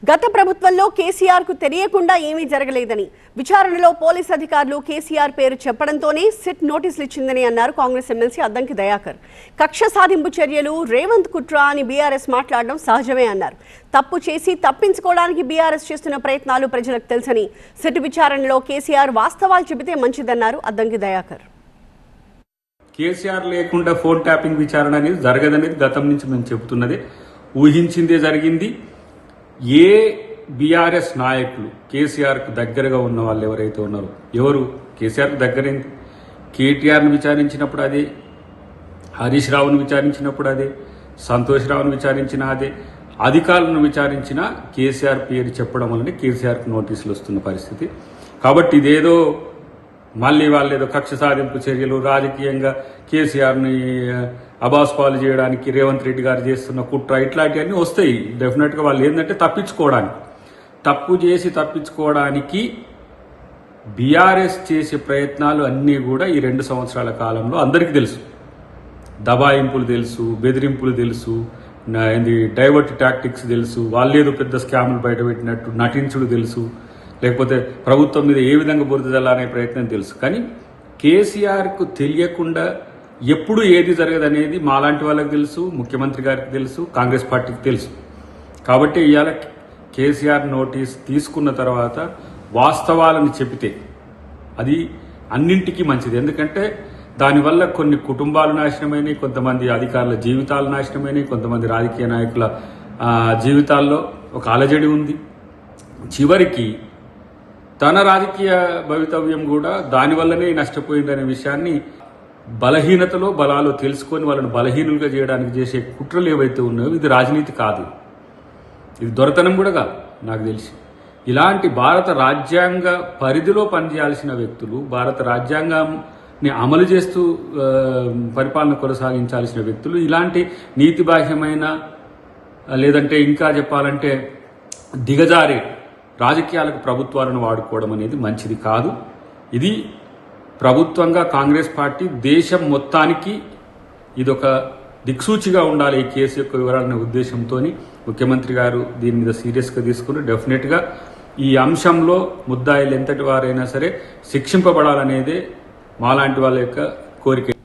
గత ప్రభుత్వంలో కేసీఆర్ కు తెలియకుండా ఏమీ జరగలేదని, విచారణలో పోలీస్ అధికారులు కేసీఆర్ పేరు చెప్పడంతోనే సిట్ నోటీసులు ఇచ్చిందని అన్నారు కాంగ్రెస్ ఎమ్మెల్సీ అద్దంకి దయాకర్. కక్ష సాధింపు చర్యలు, రేవంత్ కుట్ర అని బీఆర్ఎస్ మాట్లాడడం సహజమే అన్నారు. తప్పు చేసి తప్పించుకోవడానికి బీఆర్ఎస్ చేస్తున్న ప్రయత్నాలు ప్రజలకు తెలుసని, సిట్ విచారణలో కేసీఆర్ వాస్తవాలు చెబితే మంచిదన్నారు అద్దంకి దయాకర్. కేసీఆర్ లేకుండా ఫోన్ ట్యాపింగ్ విచారణ అనేది జరగదనేది గతం నుంచి మేము చెబుతున్నదే, ఊహించిందే జరిగింది. ఏ బీఆర్ఎస్ నాయకులు కేసీఆర్కు దగ్గరగా ఉన్న వాళ్ళు ఎవరైతే ఉన్నారో, ఎవరు కేసీఆర్కు దగ్గరైంది, కేటీఆర్ను విచారించినప్పుడు అదే, హరీష్ రావును విచారించినప్పుడు అదే, సంతోష్ రావును విచారించిన అదే, అధికారులను విచారించిన కేసీఆర్ పేరు చెప్పడం వల్లనే కేసీఆర్కు నోటీసులు వస్తున్న పరిస్థితి. కాబట్టి ఇదేదో మళ్ళీ వాళ్ళు ఏదో కక్ష సాధింపు చర్యలు, రాజకీయంగా కేసీఆర్ని అబాస్పాలు చేయడానికి రేవంత్ రెడ్డి గారు చేస్తున్న కుట్ర, ఇట్లాంటివన్నీ వస్తాయి డెఫినెట్గా. వాళ్ళు ఏంటంటే తప్పించుకోవడానికి, తప్పు చేసి తప్పించుకోవడానికి బీఆర్ఎస్ చేసే ప్రయత్నాలు అన్నీ కూడా ఈ 2 సంవత్సరాల కాలంలో అందరికీ తెలుసు. దబాయింపులు తెలుసు, బెదిరింపులు తెలుసు, డైవర్ట్ టాక్టిక్స్ తెలుసు, వాళ్ళేదో పెద్ద స్కాములు బయటపెట్టినట్టు నటించుడు తెలుసు, లేకపోతే ప్రభుత్వం మీద ఏ విధంగా బురద జల్లాలనే ప్రయత్నం తెలుసు. కానీ కేసీఆర్కు తెలియకుండా ఎప్పుడు ఏది జరగదనేది మాలాంటి వాళ్ళకి తెలుసు, ముఖ్యమంత్రి గారికి తెలుసు, కాంగ్రెస్ పార్టీకి తెలుసు. కాబట్టి ఇవాళ కేసీఆర్ నోటీస్ తీసుకున్న తర్వాత వాస్తవాలను చెబితే అది అన్నింటికీ మంచిది. ఎందుకంటే దానివల్ల కొన్ని కుటుంబాలు నాశనమైనవి, కొంతమంది అధికారుల జీవితాలు నాశనమైనవి, కొంతమంది రాజకీయ నాయకుల జీవితాల్లో ఒక అలజడి ఉంది. చివరికి తన రాజకీయ భవితవ్యం కూడా దానివల్లనే నష్టపోయిందనే విషయాన్ని బలహీనతలో బలాలు తెలుసుకొని వాళ్ళని బలహీనులుగా చేయడానికి చేసే కుట్రలు ఏవైతే ఉన్నాయో ఇది రాజనీతి కాదు, ఇది దొరతనం కూడా కాదు. నాకు తెలిసి ఇలాంటి భారత రాజ్యాంగ పరిధిలో పనిచేయాల్సిన వ్యక్తులు, భారత రాజ్యాంగాన్ని అమలు చేస్తూ పరిపాలన కొనసాగించాల్సిన వ్యక్తులు ఇలాంటి నీతిబాహ్యమైన, లేదంటే ఇంకా చెప్పాలంటే దిగజారే రాజకీయాలకు ప్రభుత్వాలను వాడుకోవడం అనేది మంచిది కాదు. ఇది ప్రభుత్వంగా కాంగ్రెస్ పార్టీ దేశం మొత్తానికి ఇదొక దిక్సూచిగా ఉండాలి ఈ కేసు యొక్క వివరాలనే ఉద్దేశంతో ముఖ్యమంత్రి గారు దీని మీద సీరియస్గా తీసుకుని డెఫినెట్గా ఈ అంశంలో ముద్దాయిలు ఎంతటి వారైనా సరే శిక్షింపబడాలనేదే మాలాంటి వాళ్ళ యొక్క కోరిక.